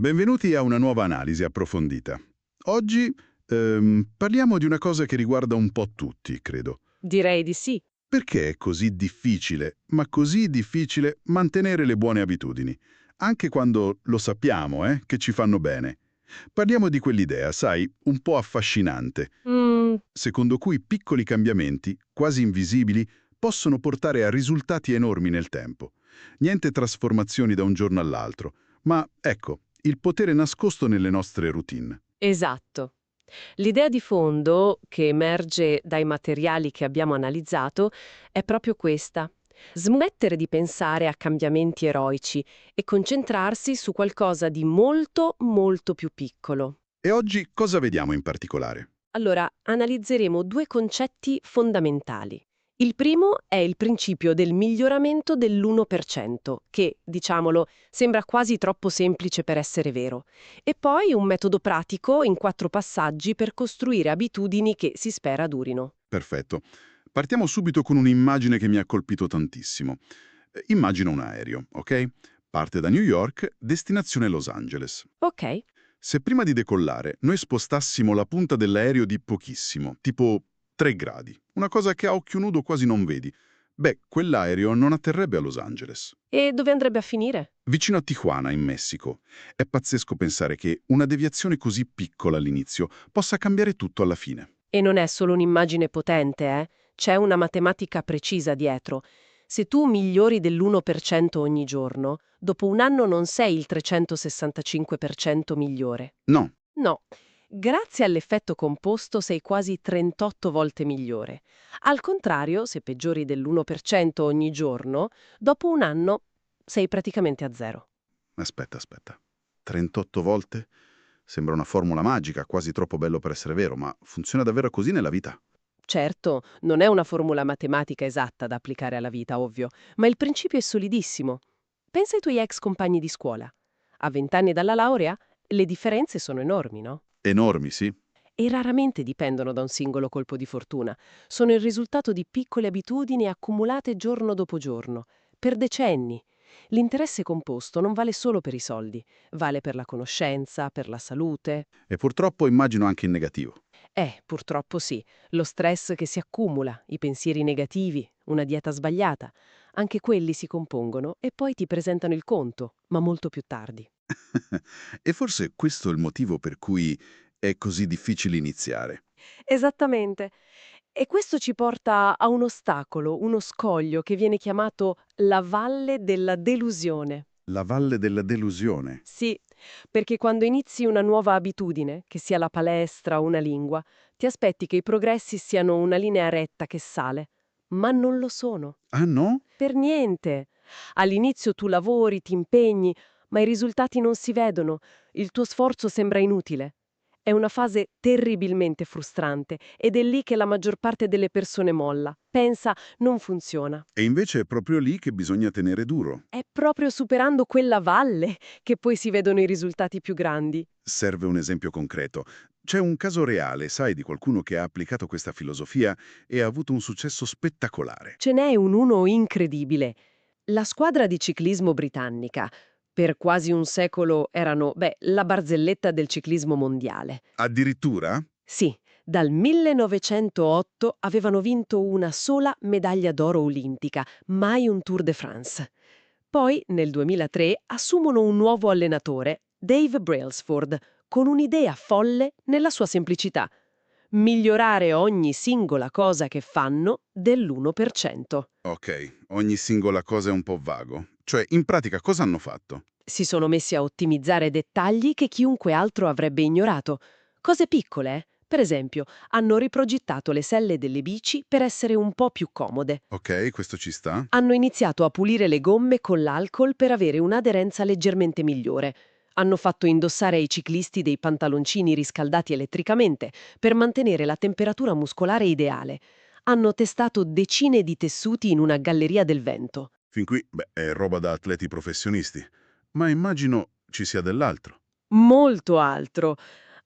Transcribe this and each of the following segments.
Benvenuti a una nuova analisi approfondita. Oggi parliamo di una cosa che riguarda un po' tutti, credo. Direi di sì. Perché è così difficile, ma così difficile, mantenere le buone abitudini? Anche quando lo sappiamo, che ci fanno bene. Parliamo di quell'idea, sai, un po' affascinante, Mm, secondo cui piccoli cambiamenti, quasi invisibili, possono portare a risultati enormi nel tempo. Niente trasformazioni da un giorno all'altro, ma ecco, il potere nascosto nelle nostre routine. esatto. L'idea di fondo, che emerge dai materiali che abbiamo analizzato, è proprio questa. Smettere di pensare a cambiamenti eroici e concentrarsi su qualcosa di molto, molto più piccolo. E oggi cosa vediamo in particolare? Allora, analizzeremo due concetti fondamentali. Il primo è il principio del miglioramento dell'1%, che, diciamolo, sembra quasi troppo semplice per essere vero. E poi un metodo pratico in 4 passaggi per costruire abitudini che si spera durino. Perfetto. Partiamo subito con un'immagine che mi ha colpito tantissimo. Immagina un aereo, ok? Parte da New York, destinazione Los Angeles. Ok, Se prima di decollare noi spostassimo la punta dell'aereo di pochissimo, tipo 3 gradi, una cosa che a occhio nudo quasi non vedi, beh, quell'aereo non atterrebbe a Los Angeles. e dove andrebbe a finire? Vicino a Tijuana, in Messico. È pazzesco pensare che una deviazione così piccola all'inizio possa cambiare tutto alla fine. E non è solo un'immagine potente, eh? C'è una matematica precisa dietro. Se tu migliori dell'1% ogni giorno, dopo un anno non sei il 365% migliore. No, No, grazie all'effetto composto sei quasi 38 volte migliore. Al contrario, se peggiori dell'1% ogni giorno, dopo un anno sei praticamente a zero. aspetta. 38 volte? Sembra una formula magica, quasi troppo bello per essere vero, ma funziona davvero così nella vita? Certo, non è una formula matematica esatta da applicare alla vita, ovvio, ma il principio è solidissimo. Pensa ai tuoi ex compagni di scuola. A 20 anni dalla laurea, le differenze sono enormi, no? Enormi, sì. E raramente dipendono da un singolo colpo di fortuna. Sono il risultato di piccole abitudini accumulate giorno dopo giorno, per decenni. L'interesse composto non vale solo per i soldi, vale per la conoscenza, per la salute. E purtroppo immagino anche in negativo. Purtroppo sì. Lo stress che si accumula, i pensieri negativi, una dieta sbagliata, anche quelli si compongono e poi ti presentano il conto, ma molto più tardi. E forse questo è il motivo per cui è così difficile iniziare. Esattamente. E questo ci porta a un ostacolo, uno scoglio che viene chiamato la valle della delusione. La valle della delusione. Sì, perché quando inizi una nuova abitudine, che sia la palestra o una lingua, ti aspetti che i progressi siano una linea retta che sale, ma non lo sono. Ah no? Per niente. All'inizio tu lavori, ti impegni, ma i risultati non si vedono, il tuo sforzo sembra inutile. È una fase terribilmente frustrante ed è lì che la maggior parte delle persone molla. Pensa, non funziona. E invece è proprio lì che bisogna tenere duro. È proprio superando quella valle che poi si vedono i risultati più grandi. Serve un esempio concreto. C'è un caso reale, sai, di qualcuno che ha applicato questa filosofia e ha avuto un successo spettacolare. Ce n'è uno incredibile. La squadra di ciclismo britannica, per quasi un secolo erano, la barzelletta del ciclismo mondiale. Addirittura? Sì, dal 1908 avevano vinto una sola medaglia d'oro olimpica, mai un Tour de France. Poi, nel 2003, assumono un nuovo allenatore, Dave Brailsford, con un'idea folle nella sua semplicità: migliorare ogni singola cosa che fanno dell'1%. Ok, ogni singola cosa è un po' vago. Cioè, in pratica cosa hanno fatto? Si sono messi a ottimizzare dettagli che chiunque altro avrebbe ignorato. Cose piccole, eh? Per esempio, hanno riprogettato le selle delle bici per essere un po' più comode. Ok, questo ci sta. Hanno iniziato a pulire le gomme con l'alcol per avere un'aderenza leggermente migliore. Hanno fatto indossare ai ciclisti dei pantaloncini riscaldati elettricamente per mantenere la temperatura muscolare ideale. Hanno testato decine di tessuti in una galleria del vento. Fin qui, beh, è roba da atleti professionisti. Ma immagino ci sia dell'altro. Molto altro.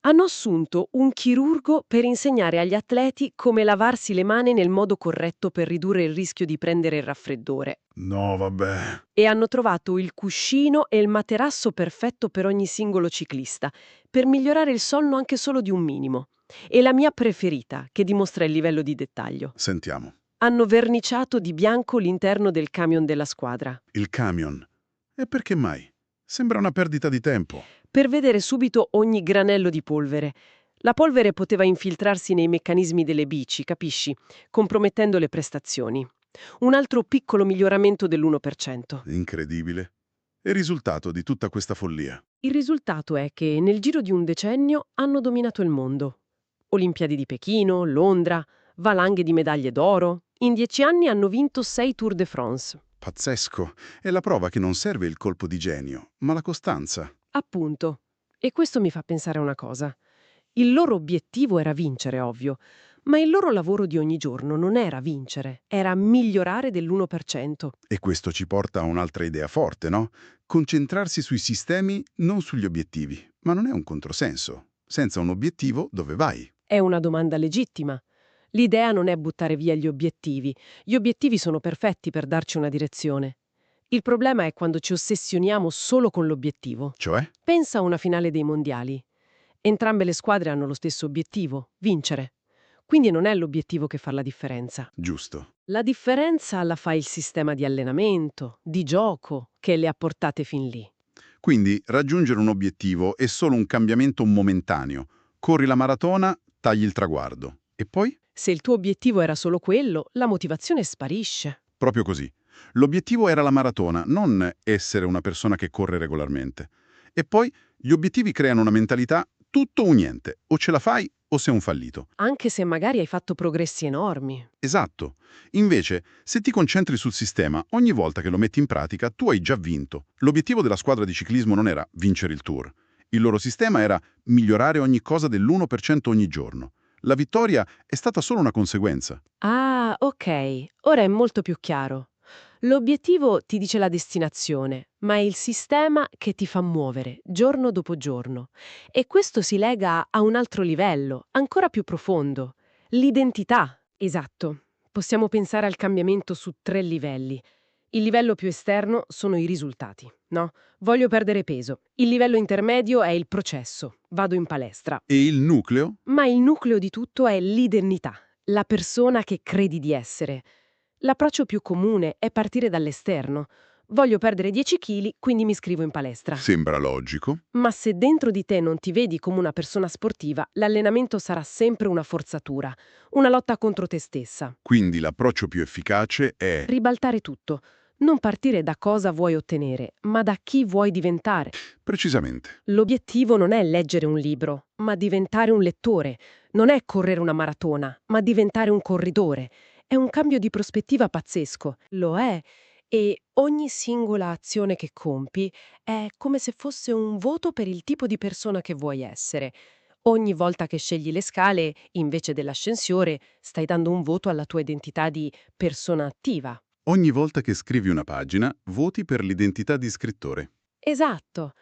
Hanno assunto un chirurgo per insegnare agli atleti come lavarsi le mani nel modo corretto per ridurre il rischio di prendere il raffreddore. No, vabbè. E hanno trovato il cuscino e il materasso perfetto per ogni singolo ciclista, per migliorare il sonno anche solo di un minimo. E la mia preferita, che dimostra il livello di dettaglio. Sentiamo. Hanno verniciato di bianco l'interno del camion della squadra, Il camion. E perché mai? Sembra una perdita di tempo. per vedere subito ogni granello di polvere. La polvere poteva infiltrarsi nei meccanismi delle bici, capisci? Compromettendo le prestazioni. Un altro piccolo miglioramento dell'1%. Incredibile. E il risultato di tutta questa follia? Il risultato è che nel giro di un decennio hanno dominato il mondo. Olimpiadi di Pechino, Londra, valanghe di medaglie d'oro. In 10 anni hanno vinto 6 Tour de France. Pazzesco. È la prova che non serve il colpo di genio, ma la costanza. Appunto. E questo mi fa pensare a una cosa. Il loro obiettivo era vincere, ovvio, ma il loro lavoro di ogni giorno non era vincere, era migliorare dell'1%. E questo ci porta a un'altra idea forte, no? Concentrarsi sui sistemi, non sugli obiettivi. Ma non è un controsenso. Senza un obiettivo, dove vai? È una domanda legittima. L'idea non è buttare via gli obiettivi. Gli obiettivi sono perfetti per darci una direzione. Il problema è quando ci ossessioniamo solo con l'obiettivo. Cioè? Pensa a una finale dei mondiali. Entrambe le squadre hanno lo stesso obiettivo, vincere. Quindi non è l'obiettivo che fa la differenza. Giusto. La differenza la fa il sistema di allenamento, di gioco, che le ha portate fin lì. Quindi raggiungere un obiettivo è solo un cambiamento momentaneo. Corri la maratona, tagli il traguardo. E poi? Se il tuo obiettivo era solo quello, la motivazione sparisce. Proprio così. L'obiettivo era la maratona, non essere una persona che corre regolarmente. E poi gli obiettivi creano una mentalità tutto o niente. O ce la fai o sei un fallito. Anche se magari hai fatto progressi enormi. Esatto. Invece, se ti concentri sul sistema, ogni volta che lo metti in pratica, tu hai già vinto. L'obiettivo della squadra di ciclismo non era vincere il Tour. Il loro sistema era migliorare ogni cosa dell'1% ogni giorno. La vittoria è stata solo una conseguenza. Ah, ok. Ora è molto più chiaro. L'obiettivo ti dice la destinazione, ma è il sistema che ti fa muovere, giorno dopo giorno. E questo si lega a un altro livello, ancora più profondo. L'identità. Esatto. Possiamo pensare al cambiamento su 3 livelli. Il livello più esterno sono i risultati, no? Voglio perdere peso. Il livello intermedio è il processo. Vado in palestra. E il nucleo? Ma il nucleo di tutto è l'identità, la persona che credi di essere. L'approccio più comune è partire dall'esterno. Voglio perdere 10 kg, quindi mi iscrivo in palestra. Sembra logico. Ma se dentro di te non ti vedi come una persona sportiva, l'allenamento sarà sempre una forzatura, una lotta contro te stessa. Quindi l'approccio più efficace è... Ribaltare tutto. Non partire da cosa vuoi ottenere, ma da chi vuoi diventare. Precisamente. L'obiettivo non è leggere un libro, ma diventare un lettore. Non è correre una maratona, ma diventare un corridore. È un cambio di prospettiva pazzesco. Lo è. E ogni singola azione che compi è come se fosse un voto per il tipo di persona che vuoi essere. Ogni volta che scegli le scale, invece dell'ascensore, stai dando un voto alla tua identità di persona attiva. Ogni volta che scrivi una pagina, voti per l'identità di scrittore. Esatto.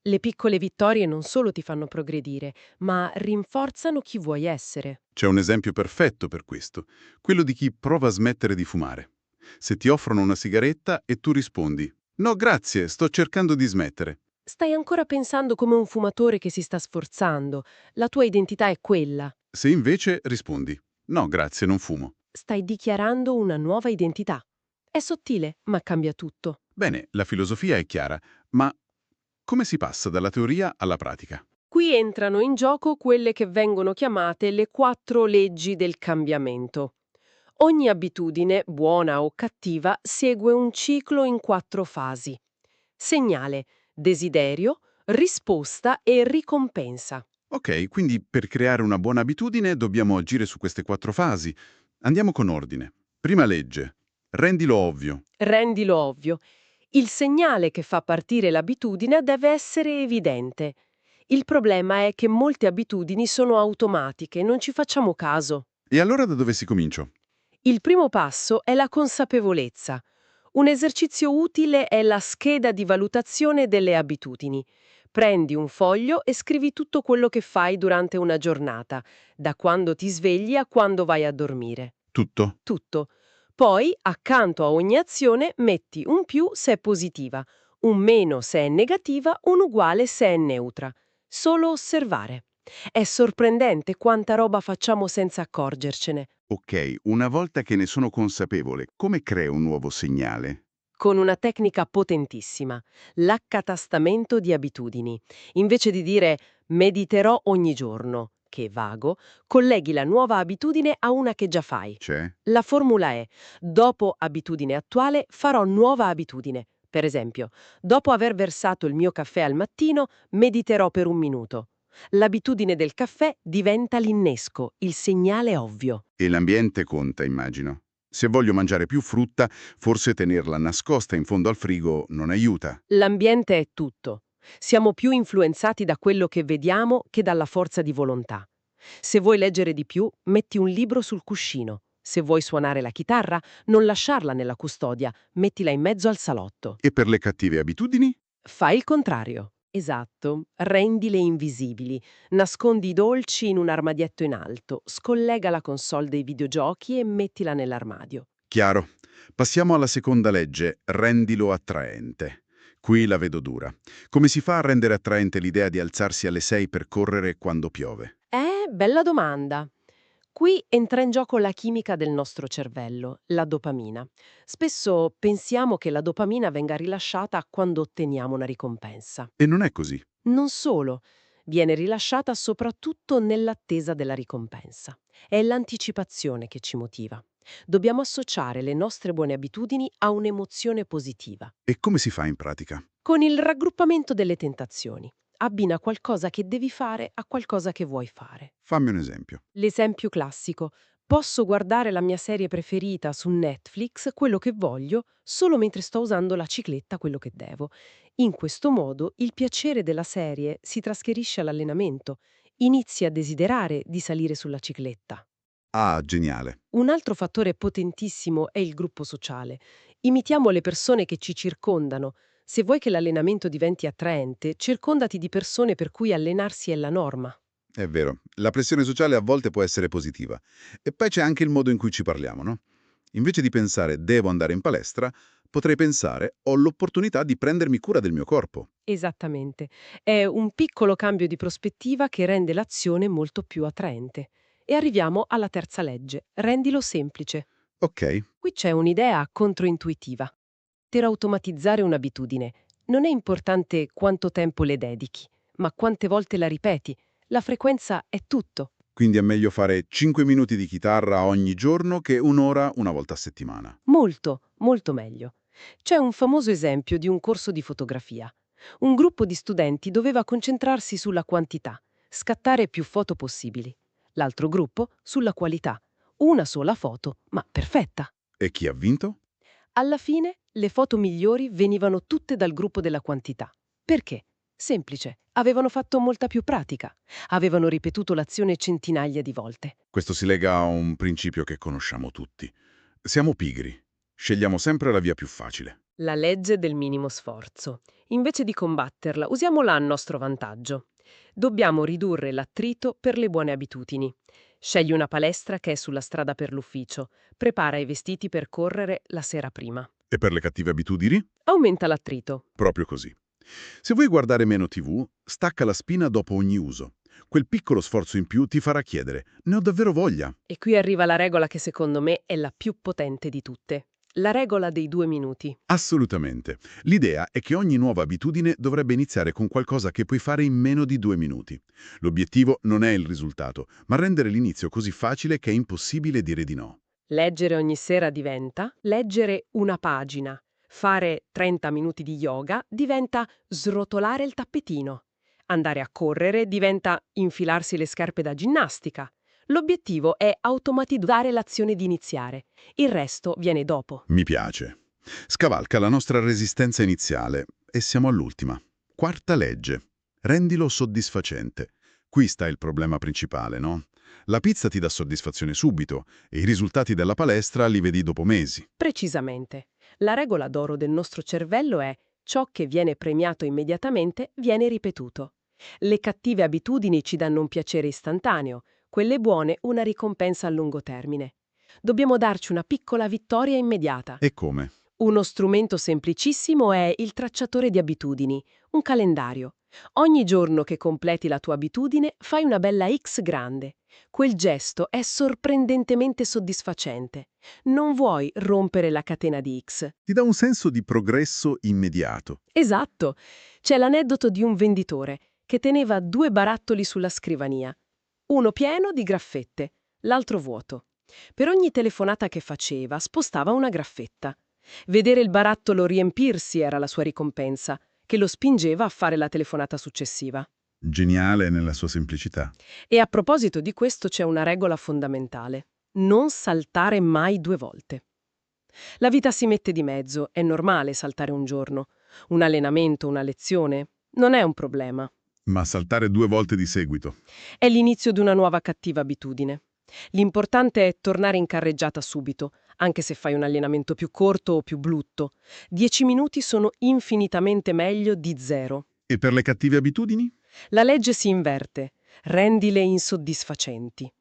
Le piccole vittorie non solo ti fanno progredire, ma rinforzano chi vuoi essere. C'è un esempio perfetto per questo, quello di chi prova a smettere di fumare. Se ti offrono una sigaretta e tu rispondi «No, grazie, sto cercando di smettere». Stai ancora pensando come un fumatore che si sta sforzando. La tua identità è quella. Se invece rispondi «No, grazie, non fumo». Stai dichiarando una nuova identità. È sottile, ma cambia tutto. Bene, la filosofia è chiara, ma come si passa dalla teoria alla pratica? Qui entrano in gioco quelle che vengono chiamate le 4 leggi del cambiamento. Ogni abitudine, buona o cattiva, segue un ciclo in 4 fasi. Segnale, desiderio, risposta e ricompensa. Ok, quindi per creare una buona abitudine dobbiamo agire su queste 4 fasi. Andiamo con ordine. Prima legge. Rendilo ovvio. Rendilo ovvio. Il segnale che fa partire l'abitudine deve essere evidente. Il problema è che molte abitudini sono automatiche, non ci facciamo caso. E allora da dove si comincia? Il primo passo è la consapevolezza. Un esercizio utile è la scheda di valutazione delle abitudini. Prendi un foglio e scrivi tutto quello che fai durante una giornata, da quando ti svegli a quando vai a dormire. Tutto? Tutto. Poi, accanto a ogni azione, metti un più se è positiva, un meno se è negativa, un uguale se è neutra. Solo osservare. È sorprendente quanta roba facciamo senza accorgercene. Ok, una volta che ne sono consapevole, come creo un nuovo segnale? Con una tecnica potentissima, l'accatastamento di abitudini. Invece di dire mediterò ogni giorno, che è vago, colleghi la nuova abitudine a una che già fai. C'è? La formula è: dopo abitudine attuale farò nuova abitudine. Per esempio, dopo aver versato il mio caffè al mattino, mediterò per un minuto. L'abitudine del caffè diventa l'innesco, il segnale ovvio. E l'ambiente conta, immagino. Se voglio mangiare più frutta, forse tenerla nascosta in fondo al frigo non aiuta. L'ambiente è tutto. Siamo più influenzati da quello che vediamo che dalla forza di volontà. Se vuoi leggere di più, metti un libro sul cuscino. Se vuoi suonare la chitarra, non lasciarla nella custodia, mettila in mezzo al salotto. E per le cattive abitudini? Fai il contrario. Esatto, rendile invisibili, nascondi i dolci in un armadietto in alto, scollega la console dei videogiochi e mettila nell'armadio. Chiaro. Passiamo alla seconda legge, rendilo attraente. Qui la vedo dura. Come si fa a rendere attraente l'idea di alzarsi alle 6 per correre quando piove? Bella domanda. Qui entra in gioco la chimica del nostro cervello, la dopamina. Spesso pensiamo che la dopamina venga rilasciata quando otteniamo una ricompensa. E non è così. Non solo, viene rilasciata soprattutto nell'attesa della ricompensa. È l'anticipazione che ci motiva. Dobbiamo associare le nostre buone abitudini a un'emozione positiva. E come si fa in pratica? Con il raggruppamento delle tentazioni. Abbina qualcosa che devi fare a qualcosa che vuoi fare. Fammi un esempio. L'esempio classico: posso guardare la mia serie preferita su Netflix, quello che voglio, solo mentre sto usando la cicletta, quello che devo. In questo modo il piacere della serie si trasferisce all'allenamento. Inizi a desiderare di salire sulla cicletta. Ah, geniale. Un altro fattore potentissimo è il gruppo sociale. Imitiamo le persone che ci circondano. Se vuoi che l'allenamento diventi attraente, circondati di persone per cui allenarsi è la norma. È vero, la pressione sociale a volte può essere positiva. E poi c'è anche il modo in cui ci parliamo, no? Invece di pensare devo andare in palestra, potrei pensare ho l'opportunità di prendermi cura del mio corpo. Esattamente. È un piccolo cambio di prospettiva che rende l'azione molto più attraente. E arriviamo alla terza legge. Rendilo semplice. Ok, Qui c'è un'idea controintuitiva. Per automatizzare un'abitudine non è importante quanto tempo le dedichi, ma quante volte la ripeti. La frequenza è tutto. quindi è meglio fare 5 minuti di chitarra ogni giorno che un'ora una volta a settimana. Molto, molto meglio. C'è un famoso esempio di un corso di fotografia. Un gruppo di studenti doveva concentrarsi sulla quantità, scattare più foto possibili. L'altro gruppo sulla qualità. Una sola foto, ma perfetta. E chi ha vinto? Alla fine, le foto migliori venivano tutte dal gruppo della quantità. Perché? Semplice, avevano fatto molta più pratica. Avevano ripetuto l'azione centinaia di volte. Questo si lega a un principio che conosciamo tutti. Siamo pigri. Scegliamo sempre la via più facile. La legge del minimo sforzo. Invece di combatterla, usiamola a nostro vantaggio. Dobbiamo ridurre l'attrito per le buone abitudini. Scegli una palestra che è sulla strada per l'ufficio. Prepara i vestiti per correre la sera prima. E per le cattive abitudini? Aumenta l'attrito. Proprio così. Se vuoi guardare meno TV, stacca la spina dopo ogni uso. Quel piccolo sforzo in più ti farà chiedere, ne ho davvero voglia? E qui arriva la regola che secondo me è la più potente di tutte. La regola dei 2 minuti. Assolutamente. L'idea è che ogni nuova abitudine dovrebbe iniziare con qualcosa che puoi fare in meno di 2 minuti. L'obiettivo non è il risultato, ma rendere l'inizio così facile che è impossibile dire di no. Leggere ogni sera diventa leggere una pagina. Fare 30 minuti di yoga diventa srotolare il tappetino. Andare a correre diventa infilarsi le scarpe da ginnastica. L'obiettivo è automatizzare l'azione di iniziare. Il resto viene dopo. Mi piace. Scavalca la nostra resistenza iniziale e siamo all'ultima. Quarta legge. Rendilo soddisfacente. Qui sta il problema principale, no? La pizza ti dà soddisfazione subito e i risultati della palestra li vedi dopo mesi. Precisamente. La regola d'oro del nostro cervello è Ciò che viene premiato immediatamente viene ripetuto. Le cattive abitudini ci danno un piacere istantaneo, quelle buone una ricompensa a lungo termine. Dobbiamo darci una piccola vittoria immediata. E come? Uno strumento semplicissimo è il tracciatore di abitudini, un calendario. Ogni giorno che completi la tua abitudine fai una bella X grande. Quel gesto è sorprendentemente soddisfacente. Non vuoi rompere la catena di X. Ti dà un senso di progresso immediato. Esatto. C'è l'aneddoto di un venditore che teneva 2 barattoli sulla scrivania. Uno pieno di graffette, l'altro vuoto. Per ogni telefonata che faceva spostava una graffetta. Vedere il barattolo riempirsi era la sua ricompensa, che lo spingeva a fare la telefonata successiva. Geniale nella sua semplicità. E a proposito di questo c'è una regola fondamentale. Non saltare mai 2 volte. La vita si mette di mezzo, è normale saltare un giorno. Un allenamento, una lezione, non è un problema. Ma saltare 2 volte di seguito. È l'inizio di una nuova cattiva abitudine. L'importante è tornare in carreggiata subito, anche se fai un allenamento più corto o più brutto. 10 minuti sono infinitamente meglio di 0. E per le cattive abitudini? La legge si inverte, rendile insoddisfacenti.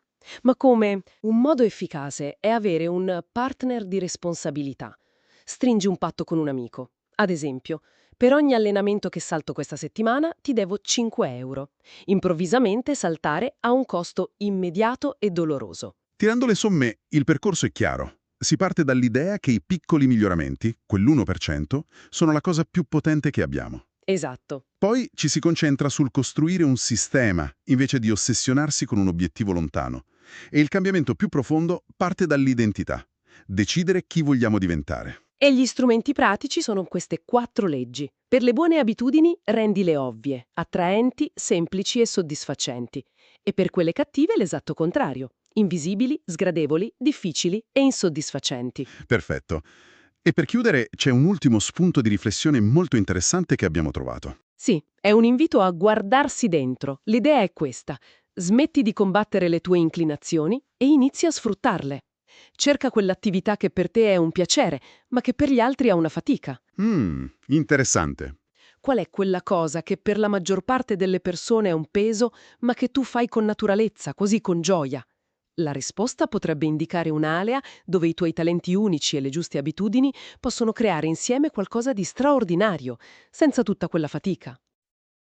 Ma come? Un modo efficace è avere un partner di responsabilità. Stringi un patto con un amico. Ad esempio, per ogni allenamento che salto questa settimana ti devo 5 euro. Improvvisamente saltare ha un costo immediato e doloroso. Tirando le somme, il percorso è chiaro. Si parte dall'idea che i piccoli miglioramenti, quell'1%, sono la cosa più potente che abbiamo. Esatto. Poi ci si concentra sul costruire un sistema, invece di ossessionarsi con un obiettivo lontano. E il cambiamento più profondo parte dall'identità. Decidere chi vogliamo diventare. E gli strumenti pratici sono queste 4 leggi. Per le buone abitudini rendile ovvie, attraenti, semplici e soddisfacenti. E per quelle cattive l'esatto contrario. Invisibili, sgradevoli, difficili e insoddisfacenti. Perfetto. E per chiudere c'è un ultimo spunto di riflessione molto interessante che abbiamo trovato. Sì, è un invito a guardarsi dentro. L'idea è questa. Smetti di combattere le tue inclinazioni e inizi a sfruttarle. Cerca quell'attività che per te è un piacere, ma che per gli altri è una fatica. Interessante. Qual è quella cosa che per la maggior parte delle persone è un peso, ma che tu fai con naturalezza, così con gioia? La risposta potrebbe indicare un'area dove i tuoi talenti unici e le giuste abitudini possono creare insieme qualcosa di straordinario, senza tutta quella fatica.